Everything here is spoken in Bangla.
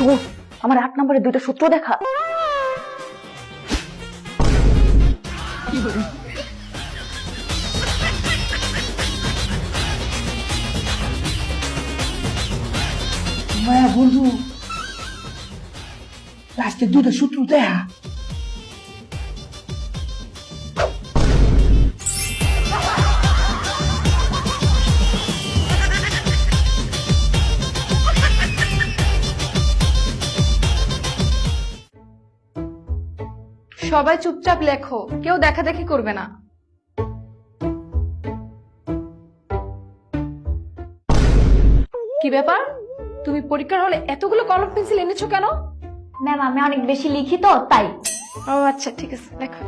দোষ আমার 8 নম্বরের 2টা সূত্র দেখা। মায়া বন্ধু লাস্টে 2টা সূত্র দেখা। সবাই চুপচাপ লেখো, কেউ দেখাদেখি করবে না। কি ব্যাপার, তুমি পরীক্ষার হলে এতগুলো কলম পেন্সিল এনেছো কেন? ম্যাম আমি অনেক বেশি লিখি তো তাই। ও আচ্ছা, ঠিক আছে, লেখো।